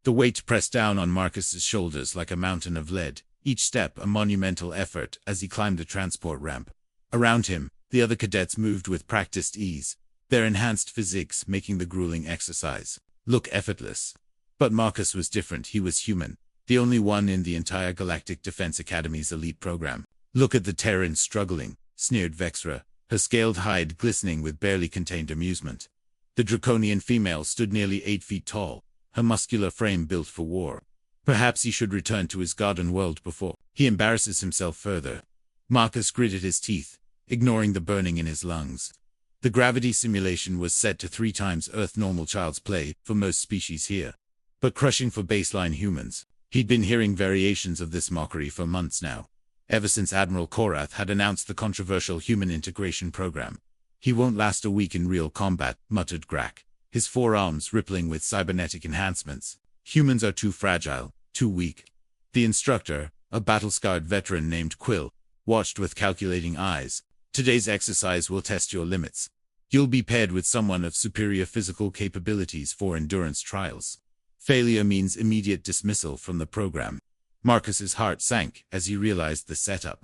The weight pressed down on Marcus's shoulders like a mountain of lead, each step a monumental effort as he climbed the transport ramp. Around him, the other cadets moved with practiced ease, their enhanced physiques making the grueling exercise look effortless. But Marcus was different. He was human, the only one in the entire Galactic Defense Academy's elite program. "Look at the Terran struggling," sneered Vexra, her scaled hide glistening with barely contained amusement. The draconian female stood nearly 8 feet tall, her muscular frame built for war. Perhaps he should return to his garden world before he embarrasses himself further. Marcus gritted his teeth, ignoring the burning in his lungs. The gravity simulation was set to 3 times Earth normal child's play for most species here, but crushing for baseline humans. He'd been hearing variations of this mockery for months now, ever since Admiral Korath had announced the controversial human integration program. "He won't last a week in real combat," muttered Grak, his forearms rippling with cybernetic enhancements. "Humans are too fragile, too weak." The instructor, a battle-scarred veteran named Quill, watched with calculating eyes. "Today's exercise will test your limits. You'll be paired with someone of superior physical capabilities for endurance trials. Failure means immediate dismissal from the program." Marcus's heart sank as he realized the setup.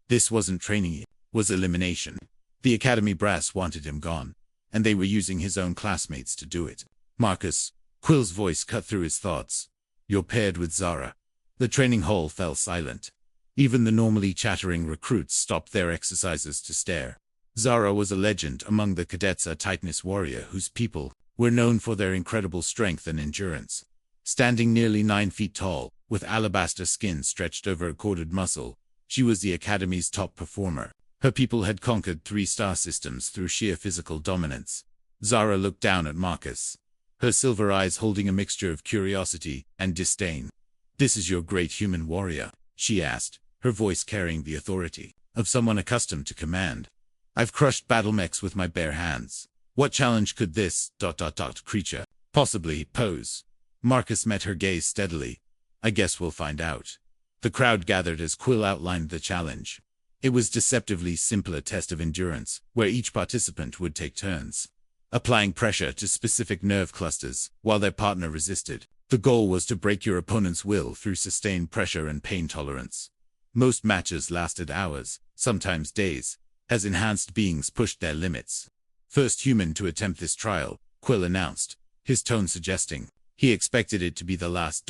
This wasn't training, it was elimination. The Academy brass wanted him gone, and they were using his own classmates to do it. "Marcus," Quill's voice cut through his thoughts, "you're paired with Zara." The training hall fell silent. Even the normally chattering recruits stopped their exercises to stare. Zara was a legend among the cadets, a Titaness warrior whose people were known for their incredible strength and endurance. Standing nearly 9 feet tall, with alabaster skin stretched over a corded muscle, she was the Academy's top performer. Her people had conquered 3 star systems through sheer physical dominance. Zara looked down at Marcus, her silver eyes holding a mixture of curiosity and disdain. "This is your great human warrior?" she asked, her voice carrying the authority of someone accustomed to command. "I've crushed battlemechs with my bare hands. What challenge could this ... creature possibly pose?" Marcus met her gaze steadily. "I guess we'll find out." The crowd gathered as Quill outlined the challenge. It was deceptively simple, a test of endurance, where each participant would take turns, applying pressure to specific nerve clusters, while their partner resisted. The goal was to break your opponent's will through sustained pressure and pain tolerance. Most matches lasted hours, sometimes days, as enhanced beings pushed their limits. "First human to attempt this trial," Quill announced, his tone suggesting he expected it to be the last.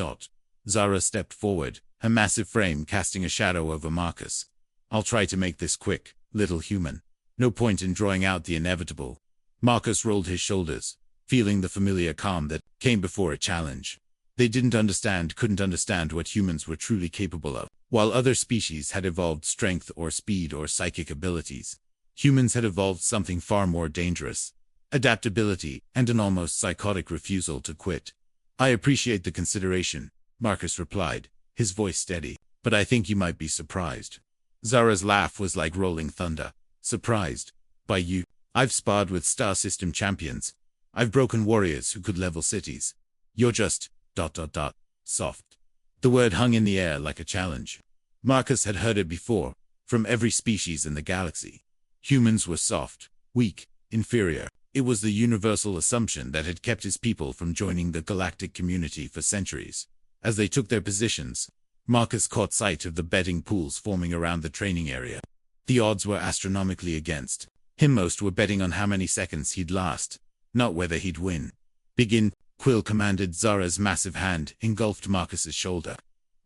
Zara stepped forward, her massive frame casting a shadow over Marcus. "I'll try to make this quick, little human. No point in drawing out the inevitable." Marcus rolled his shoulders, feeling the familiar calm that came before a challenge. They couldn't understand what humans were truly capable of. While other species had evolved strength or speed or psychic abilities, humans had evolved something far more dangerous: adaptability and an almost psychotic refusal to quit. "I appreciate the consideration," Marcus replied, his voice steady, "but I think you might be surprised." Zara's laugh was like rolling thunder. "Surprised? By you? I've sparred with star system champions. I've broken warriors who could level cities. You're just ... soft." The word hung in the air like a challenge. Marcus had heard it before, from every species in the galaxy. Humans were soft, weak, inferior. It was the universal assumption that had kept his people from joining the galactic community for centuries. As they took their positions, Marcus caught sight of the betting pools forming around the training area. The odds were astronomically against him. Most were betting on how many seconds he'd last, not whether he'd win. "Begin," Quill commanded. Zara's massive hand engulfed Marcus's shoulder,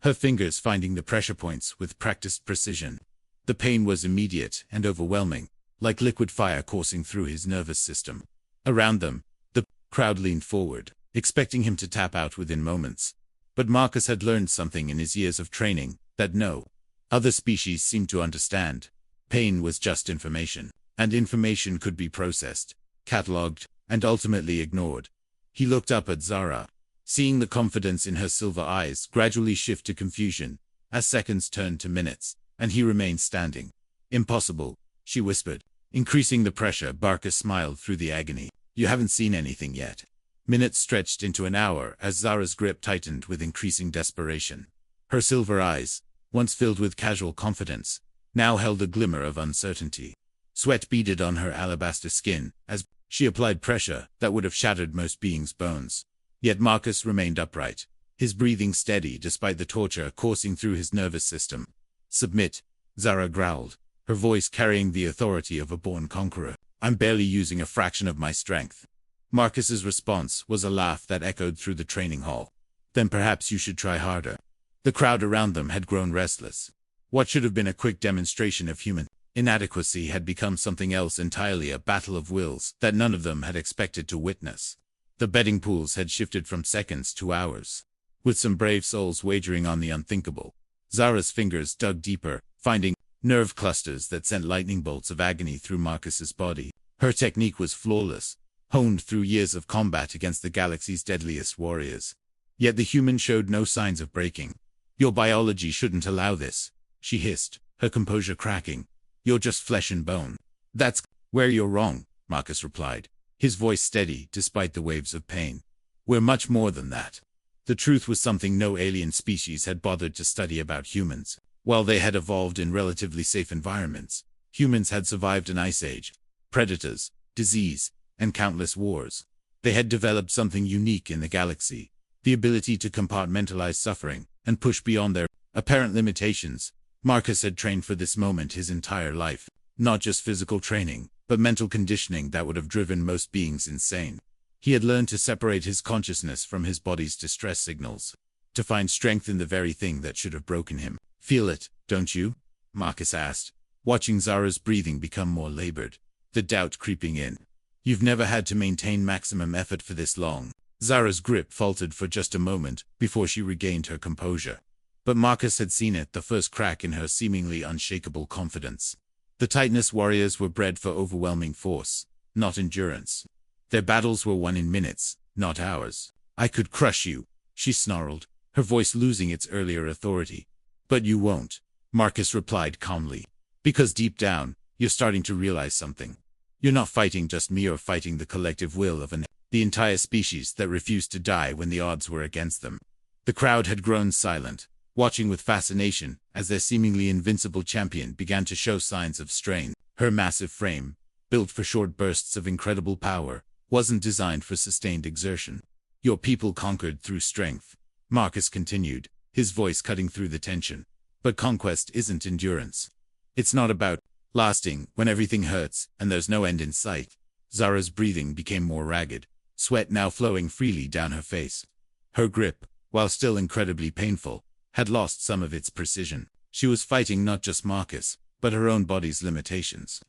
her fingers finding the pressure points with practiced precision. The pain was immediate and overwhelming, like liquid fire coursing through his nervous system. Around them, the crowd leaned forward, expecting him to tap out within moments. But Marcus had learned something in his years of training that no other species seemed to understand. Pain was just information, and information could be processed, catalogued, and ultimately ignored. He looked up at Zara, seeing the confidence in her silver eyes gradually shift to confusion as seconds turned to minutes, and he remained standing. "Impossible," she whispered, increasing the pressure. Marcus smiled through the agony. "You haven't seen anything yet." Minutes stretched into an hour as Zara's grip tightened with increasing desperation. Her silver eyes, once filled with casual confidence, now held a glimmer of uncertainty. Sweat beaded on her alabaster skin as she applied pressure that would have shattered most beings' bones. Yet Marcus remained upright, his breathing steady despite the torture coursing through his nervous system. "Submit," Zara growled, her voice carrying the authority of a born conqueror. "I'm barely using a fraction of my strength." Marcus's response was a laugh that echoed through the training hall. "Then perhaps you should try harder." The crowd around them had grown restless. What should have been a quick demonstration of human inadequacy had become something else entirely, a battle of wills that none of them had expected to witness. The betting pools had shifted from seconds to hours, with some brave souls wagering on the unthinkable. Zara's fingers dug deeper, finding nerve clusters that sent lightning bolts of agony through Marcus's body. Her technique was flawless, honed through years of combat against the galaxy's deadliest warriors. Yet the human showed no signs of breaking. "Your biology shouldn't allow this," she hissed, her composure cracking. "You're just flesh and bone." "That's where you're wrong," Marcus replied, his voice steady despite the waves of pain. "We're much more than that." The truth was something no alien species had bothered to study about humans. While they had evolved in relatively safe environments, humans had survived an ice age, predators, disease, and countless wars. They had developed something unique in the galaxy, the ability to compartmentalize suffering and push beyond their apparent limitations. Marcus had trained for this moment his entire life, not just physical training, but mental conditioning that would have driven most beings insane. He had learned to separate his consciousness from his body's distress signals, to find strength in the very thing that should have broken him. "Feel it, don't you?" Marcus asked, watching Zara's breathing become more labored, the doubt creeping in. "You've never had to maintain maximum effort for this long." Zara's grip faltered for just a moment before she regained her composure. But Marcus had seen it, the first crack in her seemingly unshakable confidence. The Titaness warriors were bred for overwhelming force, not endurance. Their battles were won in minutes, not hours. "I could crush you," she snarled, her voice losing its earlier authority. "But you won't," Marcus replied calmly. "Because deep down, you're starting to realize something. You're not fighting just me, or fighting the collective will of the entire species that refused to die when the odds were against them." The crowd had grown silent, watching with fascination as their seemingly invincible champion began to show signs of strain. Her massive frame, built for short bursts of incredible power, wasn't designed for sustained exertion. "Your people conquered through strength," Marcus continued, his voice cutting through the tension. "But conquest isn't endurance. It's not about lasting when everything hurts and there's no end in sight." Zara's breathing became more ragged, sweat now flowing freely down her face. Her grip, while still incredibly painful, had lost some of its precision. She was fighting not just Marcus, but her own body's limitations.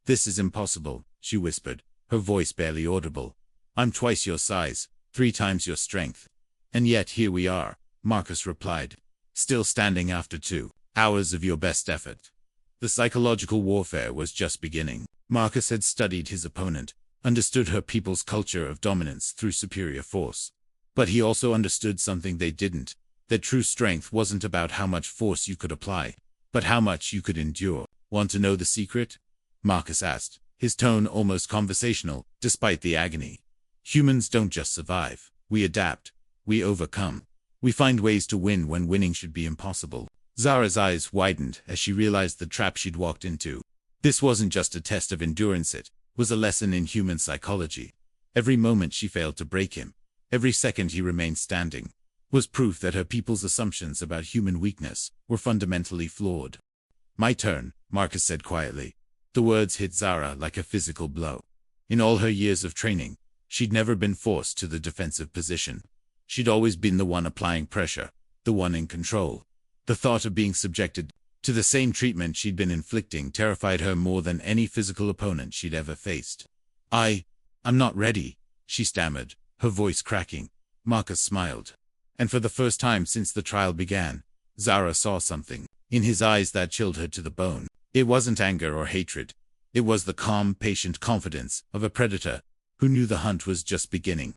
"This is impossible," she whispered, her voice barely audible. "I'm twice your size, 3 times your strength." "And yet here we are," Marcus replied, "still standing after 2 hours of your best effort." The psychological warfare was just beginning. Marcus had studied his opponent, understood her people's culture of dominance through superior force. But he also understood something they didn't, that true strength wasn't about how much force you could apply, but how much you could endure. "Want to know the secret?" Marcus asked, his tone almost conversational, despite the agony. "Humans don't just survive. We adapt. We overcome. We find ways to win when winning should be impossible." Zara's eyes widened as she realized the trap she'd walked into. This wasn't just a test of endurance, it was a lesson in human psychology. Every moment she failed to break him, every second he remained standing, was proof that her people's assumptions about human weakness were fundamentally flawed. "My turn," Marcus said quietly. The words hit Zara like a physical blow. In all her years of training, she'd never been forced to the defensive position. She'd always been the one applying pressure, the one in control. The thought of being subjected to the same treatment she'd been inflicting terrified her more than any physical opponent she'd ever faced. I'm not ready," she stammered, her voice cracking. Marcus smiled. And for the first time since the trial began, Zara saw something in his eyes that chilled her to the bone. It wasn't anger or hatred. It was the calm, patient confidence of a predator who knew the hunt was just beginning.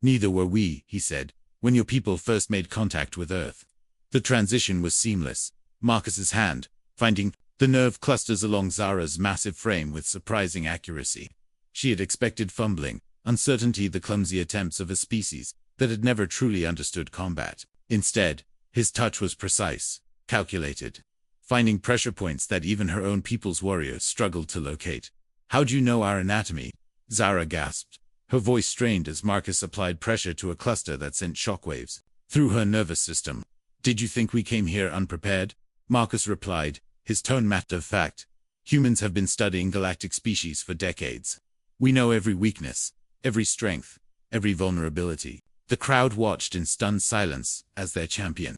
"Neither were we," he said, "when your people first made contact with Earth." The transition was seamless, Marcus's hand finding the nerve clusters along Zara's massive frame with surprising accuracy. She had expected fumbling, uncertainty, the clumsy attempts of a species that had never truly understood combat. Instead, his touch was precise, calculated, finding pressure points that even her own people's warriors struggled to locate. "How'd you know our anatomy?" Zara gasped, her voice strained as Marcus applied pressure to a cluster that sent shockwaves through her nervous system. Did you think we came here unprepared? Marcus replied, his tone matter of fact. Humans have been studying galactic species for decades. We know every weakness, every strength, every vulnerability. The crowd watched in stunned silence as their champion,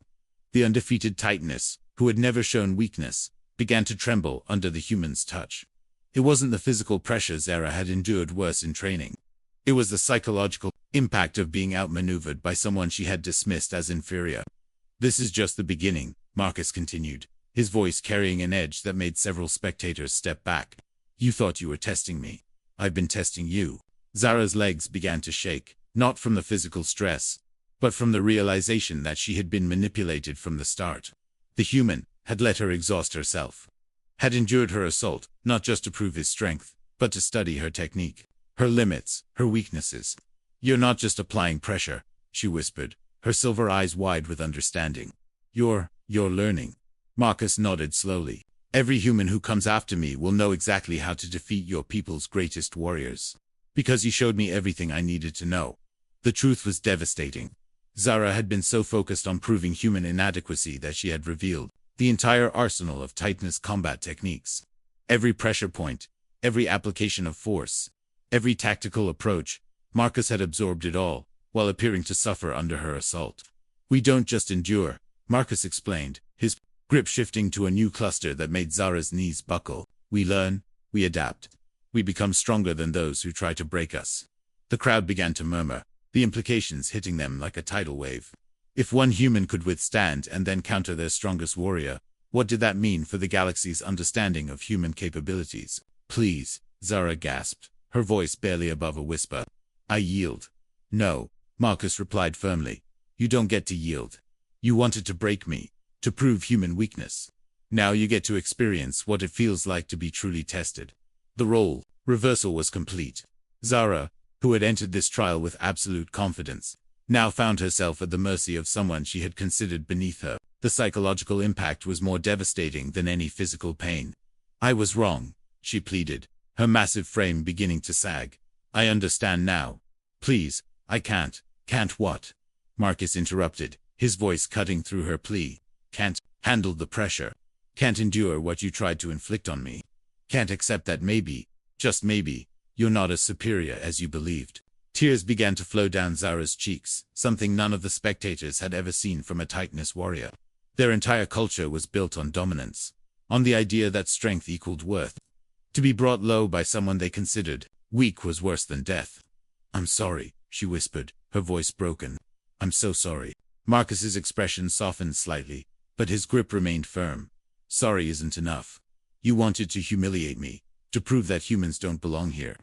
the undefeated Titaness, who had never shown weakness, began to tremble under the human's touch. It wasn't the physical pressure Zara had endured worse in training. It was the psychological impact of being outmaneuvered by someone she had dismissed as inferior. This is just the beginning, Marcus continued, his voice carrying an edge that made several spectators step back. You thought you were testing me. I've been testing you. Zara's legs began to shake, not from the physical stress, but from the realization that she had been manipulated from the start. The human had let her exhaust herself, had endured her assault, not just to prove his strength, but to study her technique, her limits, her weaknesses. You're not just applying pressure, she whispered, her silver eyes wide with understanding. You're learning. Marcus nodded slowly. Every human who comes after me will know exactly how to defeat your people's greatest warriors. Because you showed me everything I needed to know. The truth was devastating. Zara had been so focused on proving human inadequacy that she had revealed the entire arsenal of Titaness combat techniques. Every pressure point, every application of force, every tactical approach, Marcus had absorbed it all, while appearing to suffer under her assault. We don't just endure, Marcus explained, his grip shifting to a new cluster that made Zara's knees buckle. We learn, we adapt. We become stronger than those who try to break us. The crowd began to murmur, the implications hitting them like a tidal wave. If one human could withstand and then counter their strongest warrior, what did that mean for the galaxy's understanding of human capabilities? Please, Zara gasped, her voice barely above a whisper. I yield. No, Marcus replied firmly. You don't get to yield. You wanted to break me, to prove human weakness. Now you get to experience what it feels like to be truly tested. The role reversal was complete. Zara, who had entered this trial with absolute confidence, now found herself at the mercy of someone she had considered beneath her. The psychological impact was more devastating than any physical pain. I was wrong, she pleaded, her massive frame beginning to sag. I understand now. Please, I can't. Can't what? Marcus interrupted, his voice cutting through her plea. Can't handle the pressure. Can't endure what you tried to inflict on me. Can't accept that maybe, just maybe, you're not as superior as you believed. Tears began to flow down Zara's cheeks, something none of the spectators had ever seen from a Titaness warrior. Their entire culture was built on dominance, on the idea that strength equaled worth. To be brought low by someone they considered weak was worse than death. I'm sorry, she whispered, her voice broken. I'm so sorry. Marcus's expression softened slightly, but his grip remained firm. Sorry isn't enough. You wanted to humiliate me, to prove that humans don't belong here.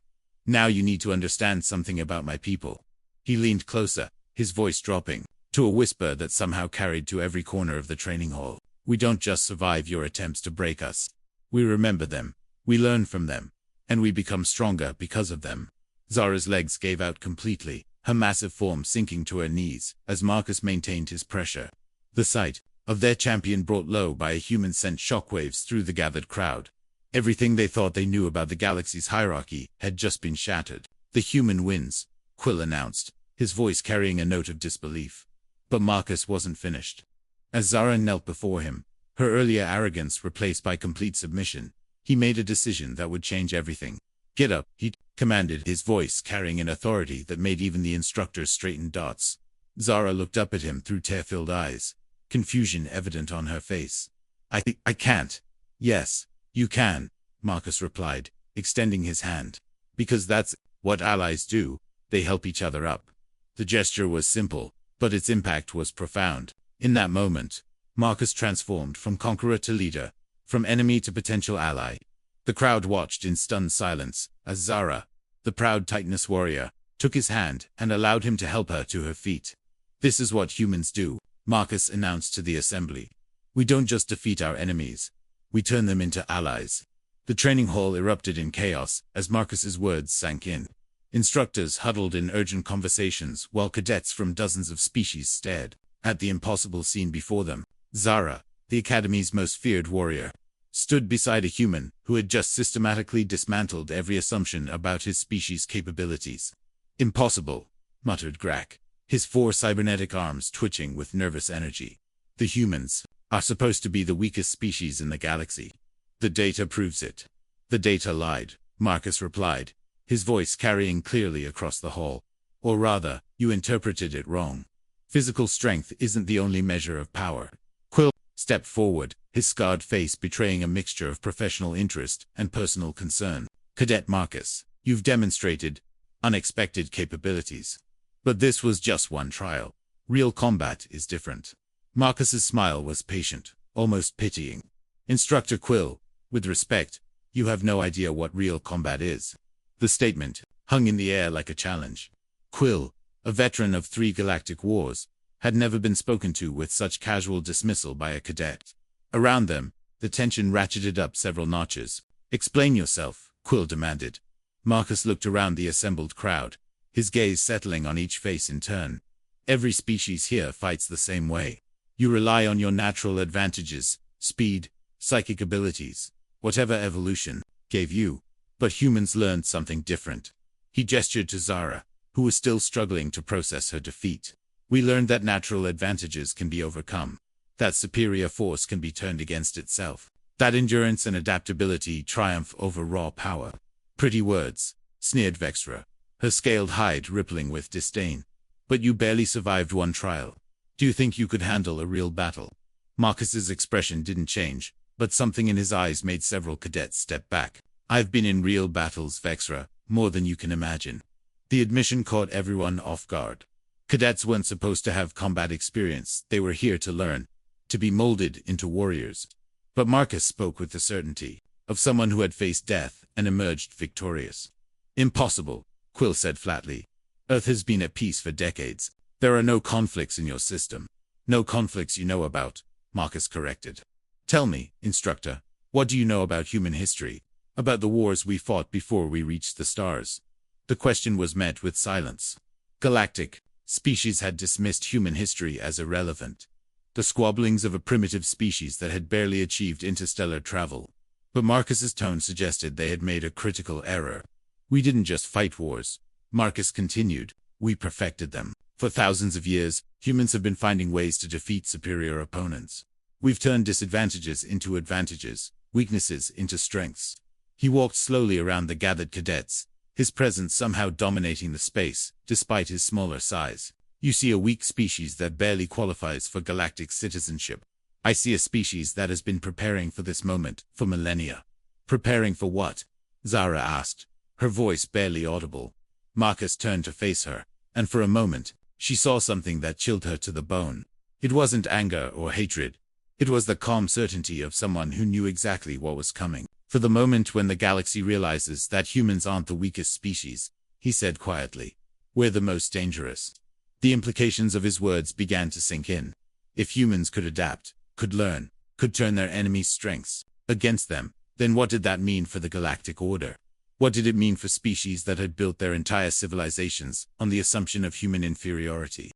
Now you need to understand something about my people. He leaned closer, his voice dropping to a whisper that somehow carried to every corner of the training hall. We don't just survive your attempts to break us. We remember them, we learn from them, and we become stronger because of them. Zara's legs gave out completely, her massive form sinking to her knees as Marcus maintained his pressure. The sight of their champion brought low by a human sent shockwaves through the gathered crowd. Everything they thought they knew about the galaxy's hierarchy had just been shattered. The human wins, Quill announced, his voice carrying a note of disbelief. But Marcus wasn't finished. As Zara knelt before him, her earlier arrogance replaced by complete submission, he made a decision that would change everything. Get up, he commanded, his voice carrying an authority that made even the instructors straighten dots. Zara looked up at him through tear-filled eyes, confusion evident on her face. I can't. Yes, you can, Marcus replied, extending his hand. Because that's what allies do, they help each other up. The gesture was simple, but its impact was profound. In that moment, Marcus transformed from conqueror to leader, from enemy to potential ally. The crowd watched in stunned silence as Zara, the proud Titaness warrior, took his hand and allowed him to help her to her feet. This is what humans do, Marcus announced to the assembly. We don't just defeat our enemies, we turn them into allies. The training hall erupted in chaos as Marcus's words sank in. Instructors huddled in urgent conversations while cadets from dozens of species stared at the impossible scene before them. Zara, the Academy's most feared warrior, stood beside a human who had just systematically dismantled every assumption about his species' capabilities. Impossible, muttered Grak, his 4 cybernetic arms twitching with nervous energy. The humans are supposed to be the weakest species in the galaxy. The data proves it. The data lied, Marcus replied, his voice carrying clearly across the hall. Or rather, you interpreted it wrong. Physical strength isn't the only measure of power. Quill stepped forward, his scarred face betraying a mixture of professional interest and personal concern. Cadet Marcus, you've demonstrated unexpected capabilities. But this was just one trial. Real combat is different. Marcus's smile was patient, almost pitying. Instructor Quill, with respect, you have no idea what real combat is. The statement hung in the air like a challenge. Quill, a veteran of 3 galactic wars, had never been spoken to with such casual dismissal by a cadet. Around them, the tension ratcheted up several notches. Explain yourself, Quill demanded. Marcus looked around the assembled crowd, his gaze settling on each face in turn. Every species here fights the same way. You rely on your natural advantages, speed, psychic abilities, whatever evolution gave you. But humans learned something different. He gestured to Zara, who was still struggling to process her defeat. We learned that natural advantages can be overcome, that superior force can be turned against itself, that endurance and adaptability triumph over raw power. Pretty words, sneered Vexra, her scaled hide rippling with disdain. But you barely survived one trial. Do you think you could handle a real battle? Marcus's expression didn't change, but something in his eyes made several cadets step back. I've been in real battles, Vexra, more than you can imagine. The admission caught everyone off guard. Cadets weren't supposed to have combat experience, they were here to learn, to be molded into warriors. But Marcus spoke with the certainty of someone who had faced death and emerged victorious. Impossible, Quill said flatly. Earth has been at peace for decades. There are no conflicts in your system. No conflicts you know about, Marcus corrected. Tell me, instructor, what do you know about human history? About the wars we fought before we reached the stars? The question was met with silence. Galactic species had dismissed human history as irrelevant. The squabblings of a primitive species that had barely achieved interstellar travel. But Marcus's tone suggested they had made a critical error. We didn't just fight wars, Marcus continued, we perfected them. For thousands of years, humans have been finding ways to defeat superior opponents. We've turned disadvantages into advantages, weaknesses into strengths. He walked slowly around the gathered cadets, his presence somehow dominating the space, despite his smaller size. You see a weak species that barely qualifies for galactic citizenship. I see a species that has been preparing for this moment for millennia. Preparing for what? Zara asked, her voice barely audible. Marcus turned to face her, and for a moment, she saw something that chilled her to the bone. It wasn't anger or hatred. It was the calm certainty of someone who knew exactly what was coming. For the moment when the galaxy realizes that humans aren't the weakest species, he said quietly, we're the most dangerous. The implications of his words began to sink in. If humans could adapt, could learn, could turn their enemies' strengths against them, then what did that mean for the galactic order? What did it mean for species that had built their entire civilizations on the assumption of human inferiority?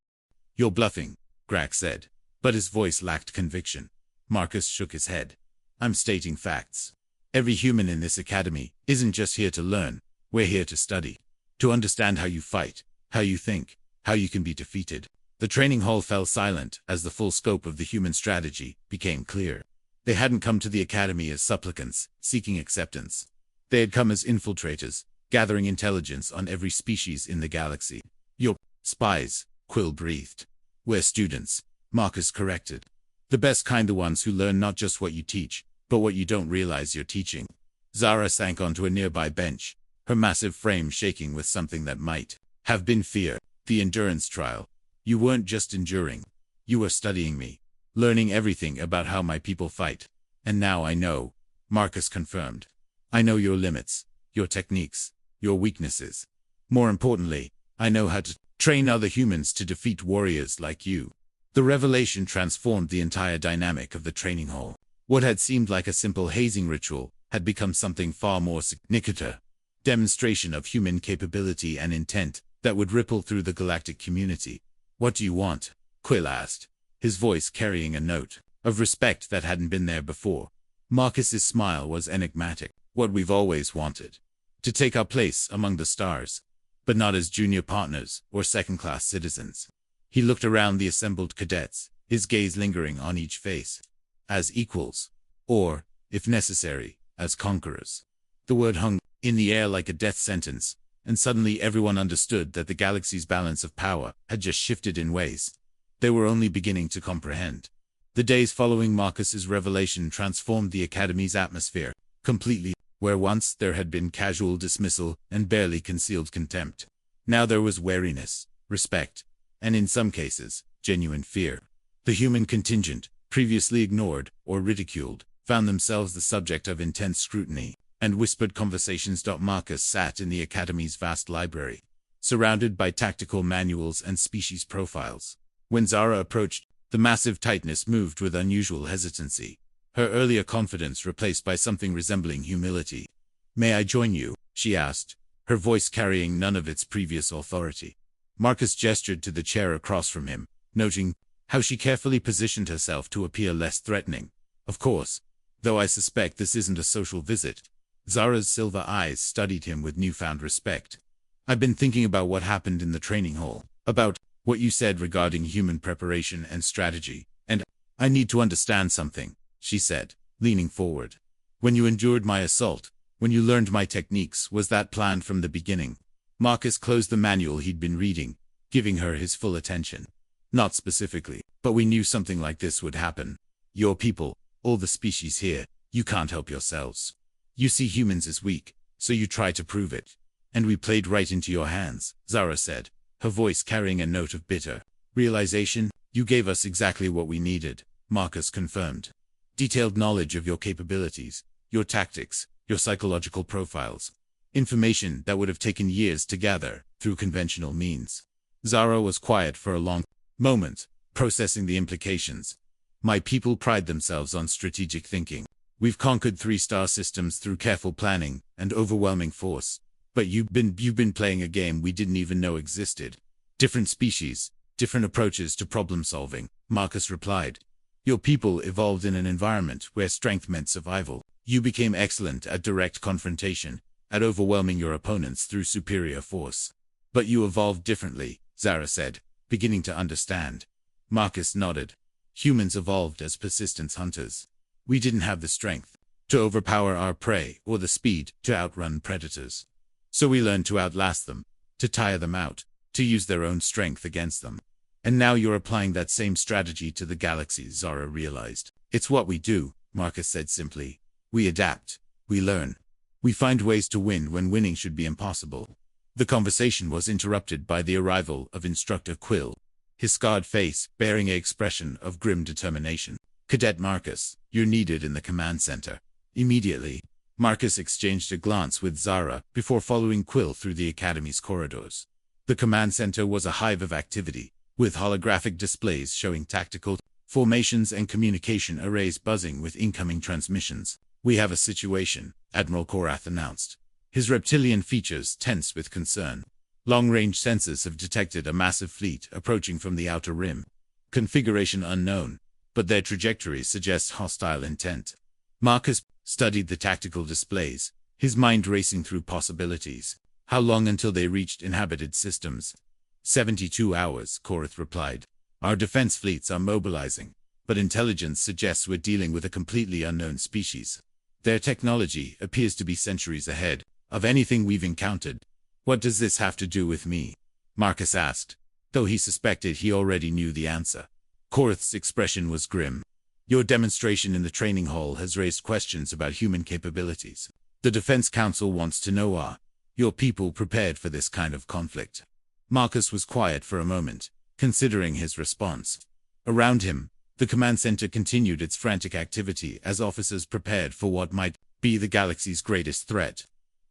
You're bluffing, Grak said, but his voice lacked conviction. Marcus shook his head. I'm stating facts. Every human in this academy isn't just here to learn, we're here to study. To understand how you fight, how you think, how you can be defeated. The training hall fell silent as the full scope of the human strategy became clear. They hadn't come to the academy as supplicants, seeking acceptance. They had come as infiltrators, gathering intelligence on every species in the galaxy. You're spies, Quill breathed. We're students, Marcus corrected. The best kind, the ones who learn not just what you teach, but what you don't realize you're teaching. Zara sank onto a nearby bench, her massive frame shaking with something that might have been fear. The endurance trial. You weren't just enduring. You were studying me, learning everything about how my people fight. And now I know, Marcus confirmed. I know your limits, your techniques, your weaknesses. More importantly, I know how to train other humans to defeat warriors like you. The revelation transformed the entire dynamic of the training hall. What had seemed like a simple hazing ritual had become something far more significant. Demonstration of human capability and intent that would ripple through the galactic community. What do you want? Quill asked, his voice carrying a note of respect that hadn't been there before. Marcus's smile was enigmatic. What we've always wanted. To take our place among the stars, but not as junior partners or second-class citizens. He looked around the assembled cadets, his gaze lingering on each face. As equals. Or, if necessary, as conquerors. The word hung in the air like a death sentence, and suddenly everyone understood that the galaxy's balance of power had just shifted in ways they were only beginning to comprehend. The days following Marcus's revelation transformed the Academy's atmosphere completely. Where once there had been casual dismissal and barely concealed contempt, now there was wariness, respect, and in some cases, genuine fear. The human contingent, previously ignored or ridiculed, found themselves the subject of intense scrutiny and whispered conversations. Marcus sat in the Academy's vast library, surrounded by tactical manuals and species profiles. When Zara approached, the massive Titaness moved with unusual hesitancy, her earlier confidence replaced by something resembling humility. "May I join you?" she asked, her voice carrying none of its previous authority. Marcus gestured to the chair across from him, noting how she carefully positioned herself to appear less threatening. "Of course, though I suspect this isn't a social visit." Zara's silver eyes studied him with newfound respect. "I've been thinking about what happened in the training hall, about what you said regarding human preparation and strategy, and I need to understand something," she said, leaning forward. "When you endured my assault, when you learned my techniques, was that planned from the beginning?" Marcus closed the manual he'd been reading, giving her his full attention. "Not specifically, but we knew something like this would happen. Your people, all the species here, you can't help yourselves. You see humans as weak, so you try to prove it. And we played right into your hands," Zara said, her voice carrying a note of bitter realization. "You gave us exactly what we needed," Marcus confirmed. "Detailed knowledge of your capabilities, your tactics, your psychological profiles. Information that would have taken years to gather through conventional means." Zara was quiet for a long moment, processing the implications. "My people pride themselves on strategic thinking. We've conquered 3-star systems through careful planning and overwhelming force. But you've been playing a game we didn't even know existed. Different species, different approaches to problem solving," Marcus replied. "Your people evolved in an environment where strength meant survival. You became excellent at direct confrontation, at overwhelming your opponents through superior force. But you evolved differently," Zara said, beginning to understand. Marcus nodded. "Humans evolved as persistence hunters. We didn't have the strength to overpower our prey or the speed to outrun predators. So we learned to outlast them, to tire them out, to use their own strength against them. And now you're applying that same strategy to the galaxy," Zara realized. "It's what we do," Marcus said simply. "We adapt. We learn. We find ways to win when winning should be impossible." The conversation was interrupted by the arrival of Instructor Quill, his scarred face bearing an expression of grim determination. "Cadet Marcus, you're needed in the command center. Immediately." Marcus exchanged a glance with Zara before following Quill through the Academy's corridors. The command center was a hive of activity, with holographic displays showing tactical formations and communication arrays buzzing with incoming transmissions. "We have a situation," Admiral Korath announced, his reptilian features tense with concern. "Long-range sensors have detected a massive fleet approaching from the outer rim. Configuration unknown, but their trajectory suggests hostile intent." Marcus studied the tactical displays, his mind racing through possibilities. "How long until they reached inhabited systems?" 72 hours, Korath replied. "Our defense fleets are mobilizing, but intelligence suggests we're dealing with a completely unknown species. Their technology appears to be centuries ahead of anything we've encountered." "What does this have to do with me?" Marcus asked, though he suspected he already knew the answer. Korath's expression was grim. "Your demonstration in the training hall has raised questions about human capabilities. The Defense Council wants to know, are your people prepared for this kind of conflict?" Marcus was quiet for a moment, considering his response. Around him, the command center continued its frantic activity as officers prepared for what might be the galaxy's greatest threat.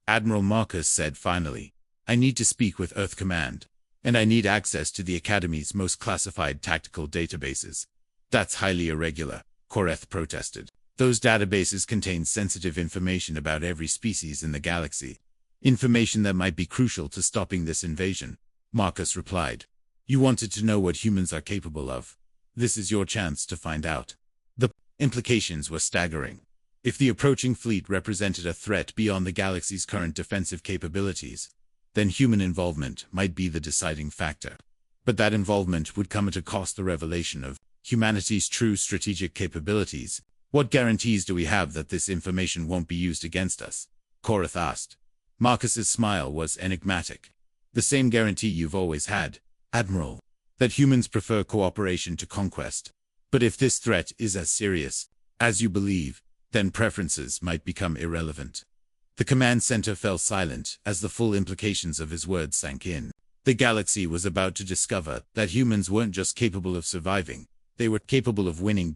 Admiral Marcus said finally, "I need to speak with Earth Command, and I need access to the Academy's most classified tactical databases." "That's highly irregular," Korath protested. "Those databases contain sensitive information about every species in the galaxy. Information that might be crucial to stopping this invasion," Marcus replied. "You wanted to know what humans are capable of. This is your chance to find out." The implications were staggering. If the approaching fleet represented a threat beyond the galaxy's current defensive capabilities, then human involvement might be the deciding factor. But that involvement would come at a cost: the revelation of humanity's true strategic capabilities. What guarantees do we have that this information won't be used against us? Korath asked. Marcus's smile was enigmatic. The same guarantee you've always had, Admiral. That humans prefer cooperation to conquest. But if this threat is as serious as you believe, then preferences might become irrelevant. The command center fell silent as the full implications of his words sank in. The galaxy was about to discover that humans weren't just capable of surviving, they were capable of winning.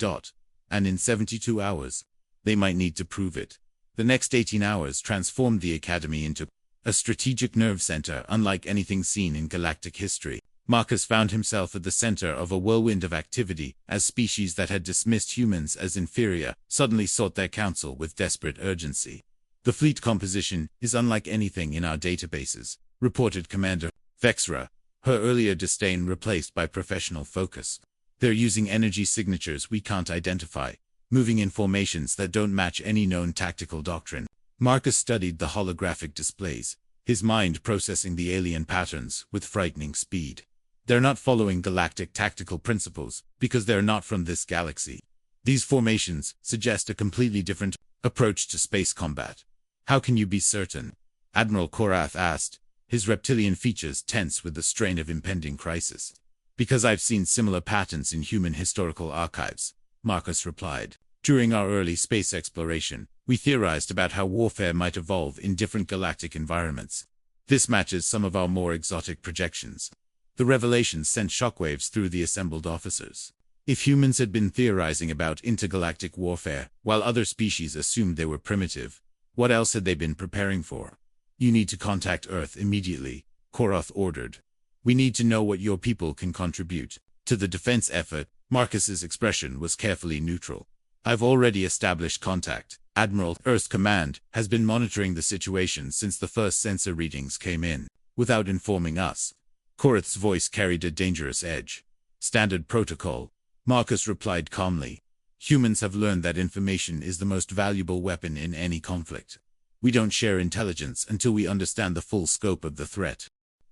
And in 72 hours, they might need to prove it. The next 18 hours transformed the Academy into a strategic nerve center unlike anything seen in galactic history. Marcus found himself at the center of a whirlwind of activity, as species that had dismissed humans as inferior suddenly sought their counsel with desperate urgency. The fleet composition is unlike anything in our databases, reported Commander Vexra, her earlier disdain replaced by professional focus. They're using energy signatures we can't identify, moving in formations that don't match any known tactical doctrine. Marcus studied the holographic displays, his mind processing the alien patterns with frightening speed. They're not following galactic tactical principles because they're not from this galaxy. These formations suggest a completely different approach to space combat. How can you be certain? Admiral Korath asked, his reptilian features tense with the strain of impending crisis. Because I've seen similar patterns in human historical archives, Marcus replied. During our early space exploration, we theorized about how warfare might evolve in different galactic environments. This matches some of our more exotic projections. The revelations sent shockwaves through the assembled officers. If humans had been theorizing about intergalactic warfare, while other species assumed they were primitive, what else had they been preparing for? You need to contact Earth immediately, Korath ordered. We need to know what your people can contribute to the defense effort. Marcus's expression was carefully neutral. I've already established contact. Admiral Earth's command has been monitoring the situation since the first sensor readings came in, without informing us. Korath's voice carried a dangerous edge. Standard protocol, Marcus replied calmly. Humans have learned that information is the most valuable weapon in any conflict. We don't share intelligence until we understand the full scope of the threat.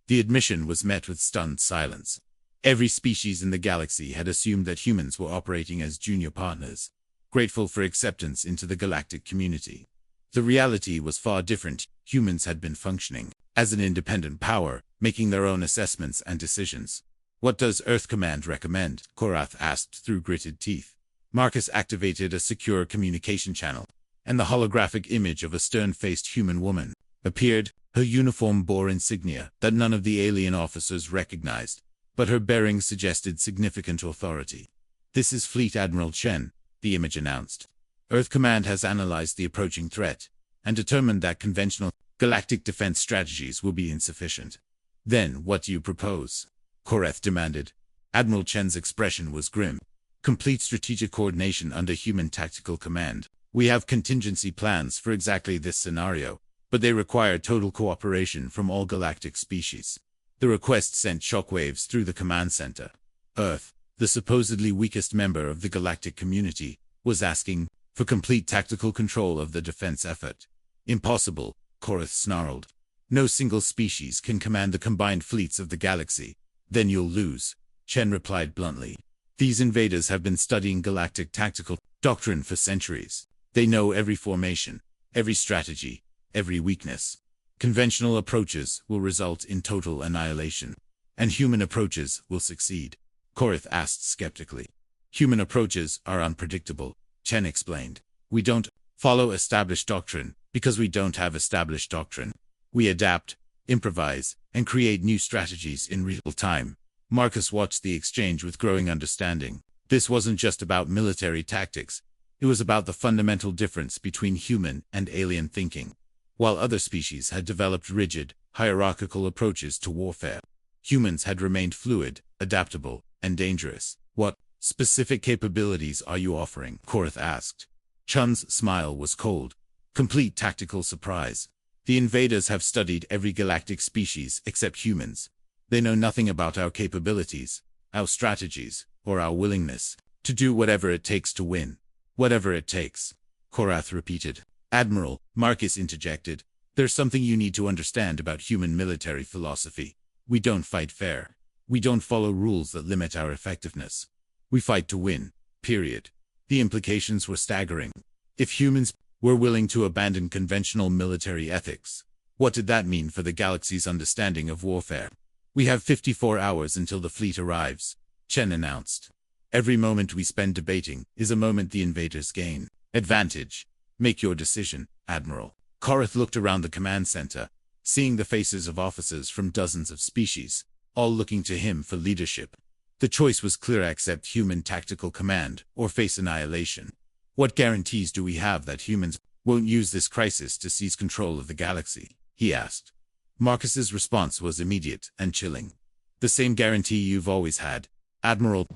The admission was met with stunned silence. Every species in the galaxy had assumed that humans were operating as junior partners, grateful for acceptance into the galactic community. The reality was far different. Humans had been functioning as an independent power, making their own assessments and decisions. What does Earth Command recommend? Korath asked through gritted teeth. Marcus activated a secure communication channel, and the holographic image of a stern-faced human woman appeared. Her uniform bore insignia that none of the alien officers recognized, but her bearing suggested significant authority. This is Fleet Admiral Chen, the image announced. Earth Command has analyzed the approaching threat and determined that conventional galactic defense strategies will be insufficient. Then, what do you propose? Korath demanded. Admiral Chen's expression was grim. Complete strategic coordination under human tactical command. We have contingency plans for exactly this scenario, but they require total cooperation from all galactic species. The request sent shockwaves through the command center. Earth, the supposedly weakest member of the galactic community, was asking for complete tactical control of the defense effort. Impossible, Korath snarled. No single species can command the combined fleets of the galaxy. Then you'll lose, Chen replied bluntly. These invaders have been studying galactic tactical doctrine for centuries. They know every formation, every strategy, every weakness. Conventional approaches will result in total annihilation, and human approaches will succeed. Korath asked skeptically. Human approaches are unpredictable, Chen explained. We don't follow established doctrine because we don't have established doctrine. We adapt, improvise, and create new strategies in real time. Marcus watched the exchange with growing understanding. This wasn't just about military tactics. It was about the fundamental difference between human and alien thinking. While other species had developed rigid, hierarchical approaches to warfare, humans had remained fluid, adaptable, and dangerous. What specific capabilities are you offering? Korath asked. Chun's smile was cold. Complete tactical surprise. The invaders have studied every galactic species except humans. They know nothing about our capabilities, our strategies, or our willingness to do whatever it takes to win. Whatever it takes, Korath repeated. Admiral, Marcus interjected, there's something you need to understand about human military philosophy. We don't fight fair. We don't follow rules that limit our effectiveness. We fight to win, period. The implications were staggering. If humans were willing to abandon conventional military ethics, what did that mean for the galaxy's understanding of warfare? We have 54 hours until the fleet arrives, Chen announced. Every moment we spend debating is a moment the invaders gain. Advantage. Make your decision, Admiral. Korath looked around the command center, seeing the faces of officers from dozens of species, all looking to him for leadership. The choice was clear: accept human tactical command or face annihilation. What guarantees do we have that humans won't use this crisis to seize control of the galaxy? He asked. Marcus's response was immediate and chilling. The same guarantee you've always had, Admiral,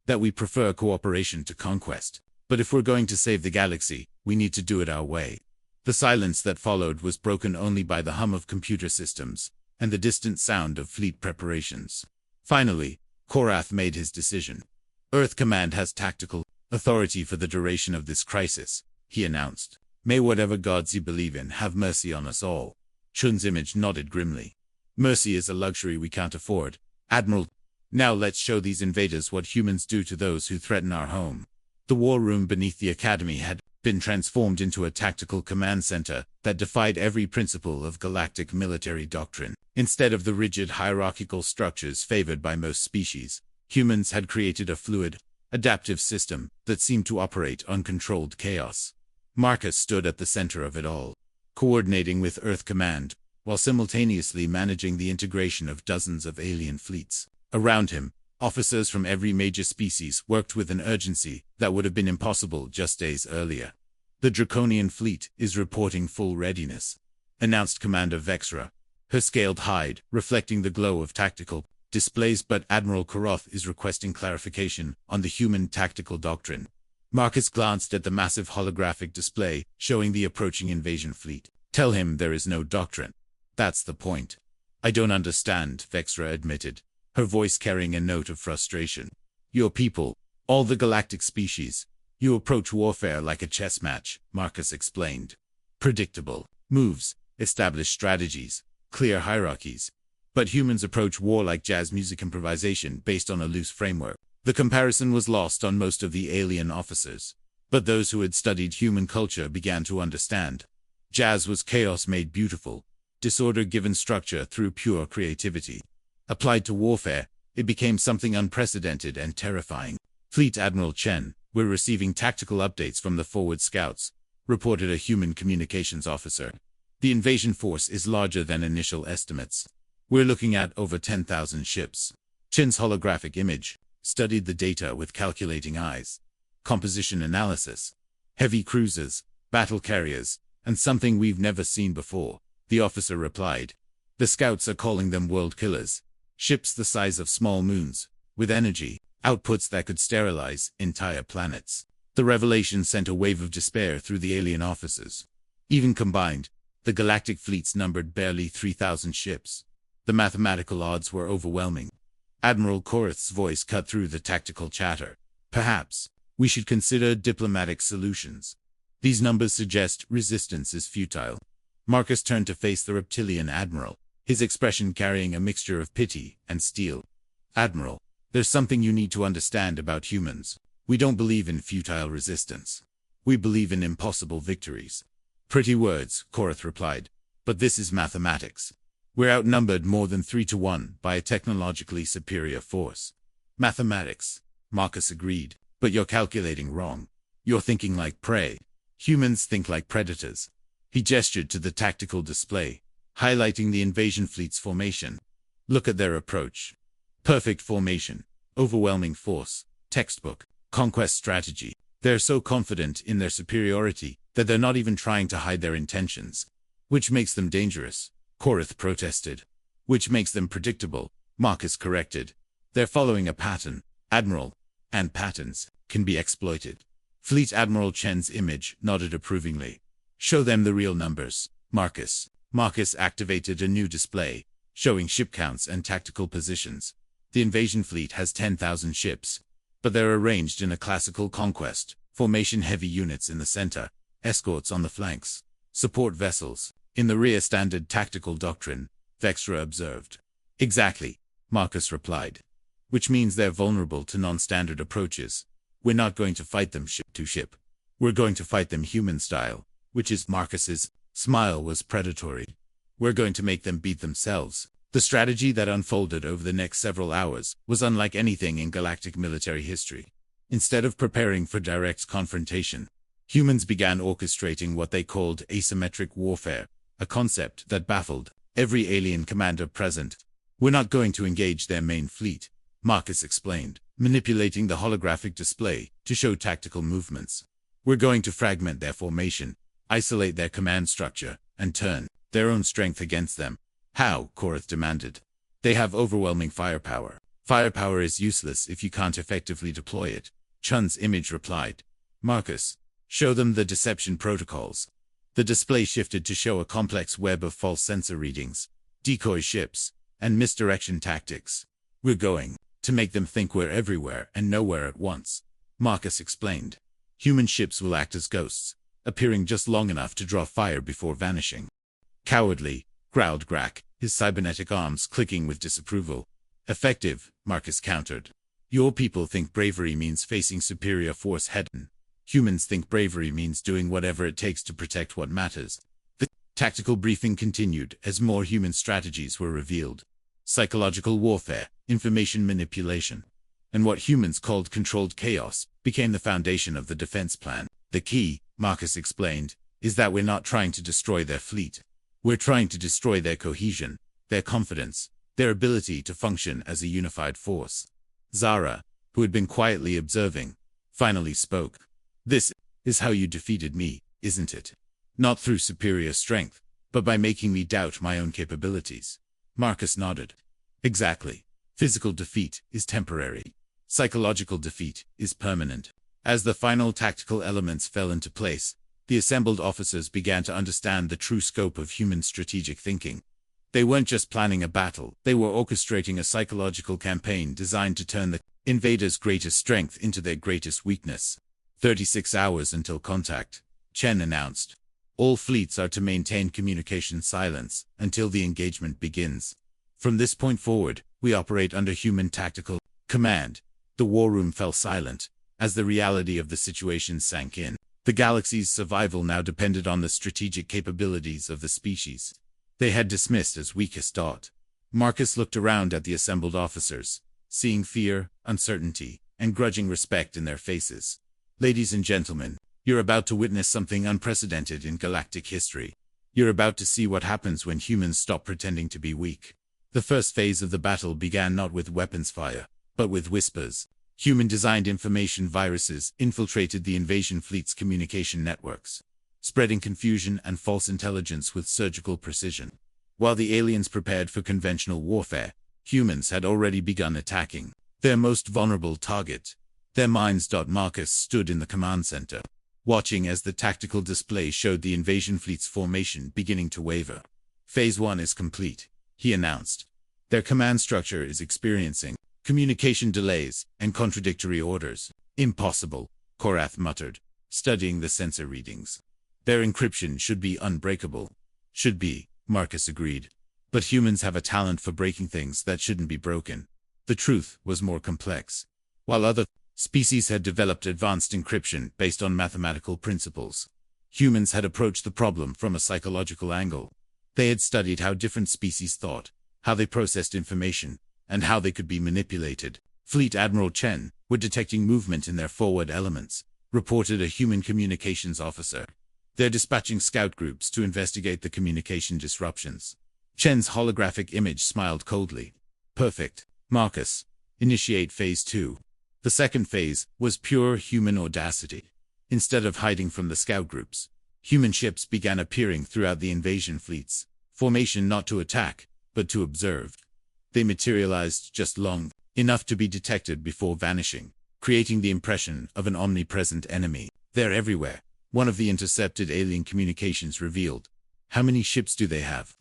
that we prefer cooperation to conquest. But if we're going to save the galaxy, we need to do it our way. The silence that followed was broken only by the hum of computer systems and the distant sound of fleet preparations. Finally, Korath made his decision. Earth Command has tactical authority for the duration of this crisis, he announced. May whatever gods you believe in have mercy on us all. Chun's image nodded grimly. Mercy is a luxury we can't afford, Admiral. Now let's show these invaders what humans do to those who threaten our home. The war room beneath the academy had been transformed into a tactical command center that defied every principle of galactic military doctrine. Instead of the rigid hierarchical structures favored by most species, humans had created a fluid, adaptive system that seemed to operate uncontrolled chaos. Marcus stood at the center of it all, coordinating with Earth Command, while simultaneously managing the integration of dozens of alien fleets. Around him, officers from every major species worked with an urgency that would have been impossible just days earlier. The Draconian fleet is reporting full readiness, announced Commander Vexra, her scaled hide reflecting the glow of tactical displays, but Admiral Korath is requesting clarification on the human tactical doctrine. Marcus glanced at the massive holographic display showing the approaching invasion fleet. Tell him there is no doctrine. That's the point. I don't understand, Vexra admitted, her voice carrying a note of frustration. Your people, all the galactic species, you approach warfare like a chess match, Marcus explained. Predictable moves, established strategies, clear hierarchies. But humans approach war like jazz music improvisation based on a loose framework. The comparison was lost on most of the alien officers, but those who had studied human culture began to understand. Jazz was chaos made beautiful, disorder given structure through pure creativity. Applied to warfare, it became something unprecedented and terrifying. Fleet Admiral Chen, we're receiving tactical updates from the forward scouts, reported a human communications officer. The invasion force is larger than initial estimates. We're looking at over 10,000 ships. Chen's holographic image studied the data with calculating eyes. Composition analysis. Heavy cruisers, battle carriers, and something we've never seen before, the officer replied. The scouts are calling them world killers. Ships the size of small moons, with energy, outputs that could sterilize entire planets. The revelation sent a wave of despair through the alien officers. Even combined, the galactic fleets numbered barely 3,000 ships. The mathematical odds were overwhelming. Admiral Korath's voice cut through the tactical chatter. Perhaps we should consider diplomatic solutions. These numbers suggest resistance is futile. Marcus turned to face the reptilian admiral, his expression carrying a mixture of pity and steel. Admiral, there's something you need to understand about humans. We don't believe in futile resistance. We believe in impossible victories. Pretty words, Korath replied, but this is mathematics. We're outnumbered more than 3-1 by a technologically superior force. Mathematics, Marcus agreed, but you're calculating wrong. You're thinking like prey. Humans think like predators. He gestured to the tactical display, highlighting the invasion fleet's formation. Look at their approach. Perfect formation, overwhelming force, textbook, conquest strategy. They're so confident in their superiority that they're not even trying to hide their intentions. Which makes them dangerous, Korath protested. Which makes them predictable, Marcus corrected. They're following a pattern, Admiral, and patterns can be exploited. Fleet Admiral Chen's image nodded approvingly. Show them the real numbers, Marcus. Marcus activated a new display, showing ship counts and tactical positions. The invasion fleet has 10,000 ships, but they're arranged in a classical conquest formation: heavy units in the center, escorts on the flanks, support vessels in the rear. Standard tactical doctrine, Vexra observed. Exactly. Marcus replied. Which means they're vulnerable to non-standard approaches. We're not going to fight them ship to ship. We're going to fight them human style, which is Marcus's smile was predatory. We're going to make them beat themselves. The strategy that unfolded over the next several hours was unlike anything in galactic military history. Instead of preparing for direct confrontation, humans began orchestrating what they called asymmetric warfare, a concept that baffled every alien commander present. We're not going to engage their main fleet, Marcus explained, manipulating the holographic display to show tactical movements. We're going to fragment their formation, isolate their command structure, and turn their own strength against them. How? Korath demanded. They have overwhelming firepower. Firepower is useless if you can't effectively deploy it, Chun's image replied. Marcus, show them the deception protocols. The display shifted to show a complex web of false sensor readings, decoy ships, and misdirection tactics. We're going to make them think we're everywhere and nowhere at once, Marcus explained. Human ships will act as ghosts, appearing just long enough to draw fire before vanishing. Cowardly, growled Grak, his cybernetic arms clicking with disapproval. Effective, Marcus countered. Your people think bravery means facing superior force head-on. Humans think bravery means doing whatever it takes to protect what matters. The tactical briefing continued as more human strategies were revealed. Psychological warfare, information manipulation, and what humans called controlled chaos became the foundation of the defense plan. The key, Marcus explained, is that we're not trying to destroy their fleet. We're trying to destroy their cohesion, their confidence, their ability to function as a unified force. Zara, who had been quietly observing, finally spoke. This is how you defeated me, isn't it? Not through superior strength, but by making me doubt my own capabilities. Marcus nodded. Exactly. Physical defeat is temporary. Psychological defeat is permanent. As the final tactical elements fell into place, the assembled officers began to understand the true scope of human strategic thinking. They weren't just planning a battle, they were orchestrating a psychological campaign designed to turn the invaders' greatest strength into their greatest weakness. 36 hours until contact, Chen announced. All fleets are to maintain communication silence until the engagement begins. From this point forward, we operate under human tactical command. The war room fell silent as the reality of the situation sank in. The galaxy's survival now depended on the strategic capabilities of the species they had dismissed as weakest dot. Marcus looked around at the assembled officers, seeing fear, uncertainty, and grudging respect in their faces. Ladies and gentlemen, you're about to witness something unprecedented in galactic history. You're about to see what happens when humans stop pretending to be weak. The first phase of the battle began not with weapons fire, but with whispers. Human-designed information viruses infiltrated the invasion fleet's communication networks, spreading confusion and false intelligence with surgical precision. While the aliens prepared for conventional warfare, humans had already begun attacking their most vulnerable target, their minds. Marcus stood in the command center, watching as the tactical display showed the invasion fleet's formation beginning to waver. Phase 1 is complete, he announced. Their command structure is experiencing communication delays and contradictory orders. Impossible, Korath muttered, studying the sensor readings. Their encryption should be unbreakable. Should be, Marcus agreed. But humans have a talent for breaking things that shouldn't be broken. The truth was more complex. While other species had developed advanced encryption based on mathematical principles, humans had approached the problem from a psychological angle. They had studied how different species thought, how they processed information, and how they could be manipulated. Fleet Admiral Chen, were detecting movement in their forward elements, reported a human communications officer. They're dispatching scout groups to investigate the communication disruptions. Chen's holographic image smiled coldly. Perfect, Marcus. Initiate Phase 2. The second phase was pure human audacity. Instead of hiding from the scout groups, human ships began appearing throughout the invasion fleets, formation not to attack, but to observe. They materialized just long enough to be detected before vanishing, creating the impression of an omnipresent enemy. They're everywhere, one of the intercepted alien communications revealed. How many ships do they have?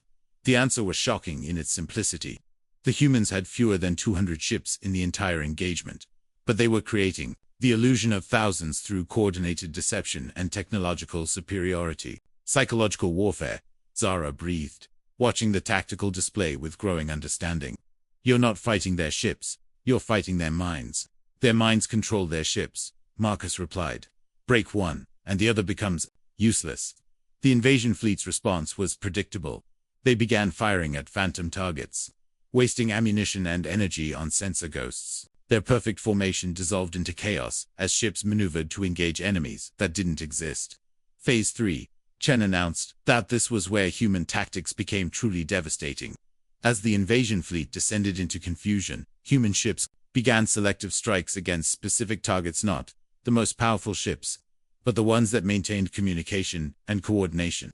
The answer was shocking in its simplicity. The humans had fewer than 200 ships in the entire engagement, but they were creating the illusion of thousands through coordinated deception and technological superiority. Psychological warfare, Zara breathed, watching the tactical display with growing understanding. You're not fighting their ships, you're fighting their minds. Their minds control their ships, Marcus replied. Break one, and the other becomes useless. The invasion fleet's response was predictable. They began firing at phantom targets, wasting ammunition and energy on sensor ghosts. Their perfect formation dissolved into chaos as ships maneuvered to engage enemies that didn't exist. Phase 3. Chen announced that this was where human tactics became truly devastating. As the invasion fleet descended into confusion, human ships began selective strikes against specific targets, not the most powerful ships, but the ones that maintained communication and coordination.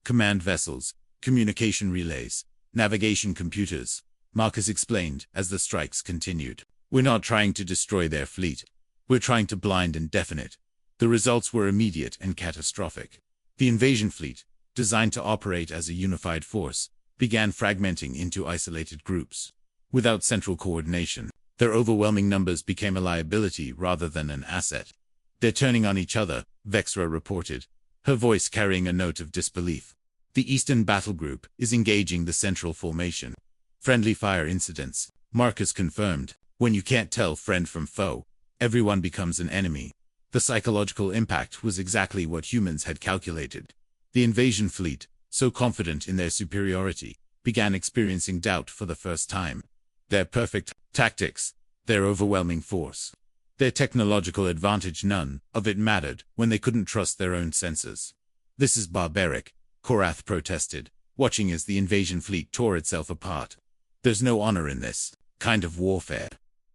Command vessels, communication relays, navigation computers, Marcus explained as the strikes continued. We're not trying to destroy their fleet. We're trying to blind and deafen it. The results were immediate and catastrophic. The invasion fleet, designed to operate as a unified force, began fragmenting into isolated groups. Without central coordination, their overwhelming numbers became a liability rather than an asset. They're turning on each other, Vexra reported, her voice carrying a note of disbelief. The Eastern Battle Group is engaging the Central Formation. Friendly fire incidents, Marcus confirmed. When you can't tell friend from foe, everyone becomes an enemy. The psychological impact was exactly what humans had calculated. The invasion fleet, so confident in their superiority, began experiencing doubt for the first time. Their perfect tactics, their overwhelming force, their technological advantage, none of it mattered when they couldn't trust their own senses. This is barbaric, Korath protested, watching as the invasion fleet tore itself apart. There's no honor in this kind of warfare.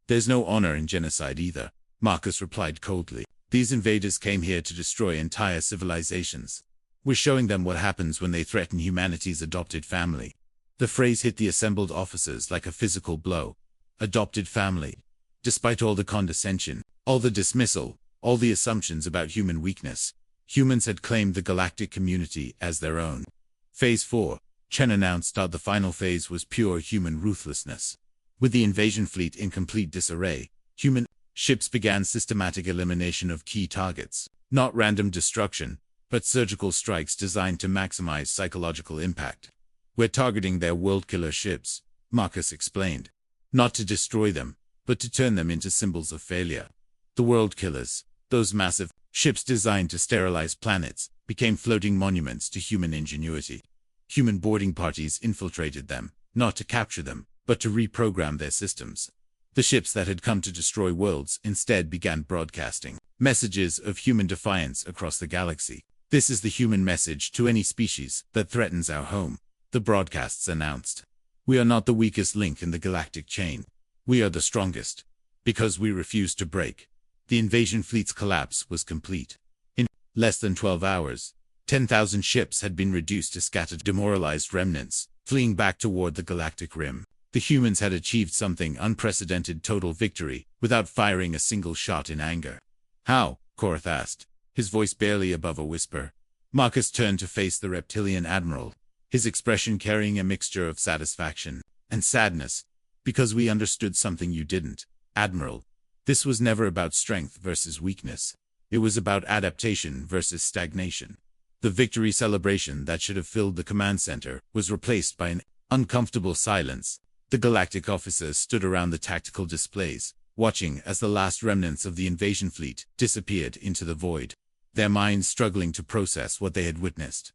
There's no honor in genocide either, Marcus replied coldly. These invaders came here to destroy entire civilizations. We're showing them what happens when they threaten humanity's adopted family. The phrase hit the assembled officers like a physical blow. Adopted family. Despite all the condescension, all the dismissal, all the assumptions about human weakness, humans had claimed the galactic community as their own. Phase 4. Chen announced that the final phase was pure human ruthlessness. With the invasion fleet in complete disarray, human ships began systematic elimination of key targets. Not random destruction, but surgical strikes designed to maximize psychological impact. We're targeting their world-killer ships, Marcus explained. Not to destroy them, but to turn them into symbols of failure. The world-killers, those massive ships designed to sterilize planets, became floating monuments to human ingenuity. Human boarding parties infiltrated them, not to capture them, but to reprogram their systems. The ships that had come to destroy worlds instead began broadcasting messages of human defiance across the galaxy. This is the human message to any species that threatens our home, the broadcasts announced. We are not the weakest link in the galactic chain. We are the strongest. Because we refuse to break. The invasion fleet's collapse was complete. In less than 12 hours, 10,000 ships had been reduced to scattered demoralized remnants, fleeing back toward the galactic rim. The humans had achieved something unprecedented: total victory, without firing a single shot in anger. How? Korath asked, his voice barely above a whisper. Marcus turned to face the reptilian admiral, his expression carrying a mixture of satisfaction and sadness. Because we understood something you didn't, Admiral. This was never about strength versus weakness. It was about adaptation versus stagnation. The victory celebration that should have filled the command center was replaced by an uncomfortable silence. The galactic officers stood around the tactical displays, watching as the last remnants of the invasion fleet disappeared into the void, their minds struggling to process what they had witnessed.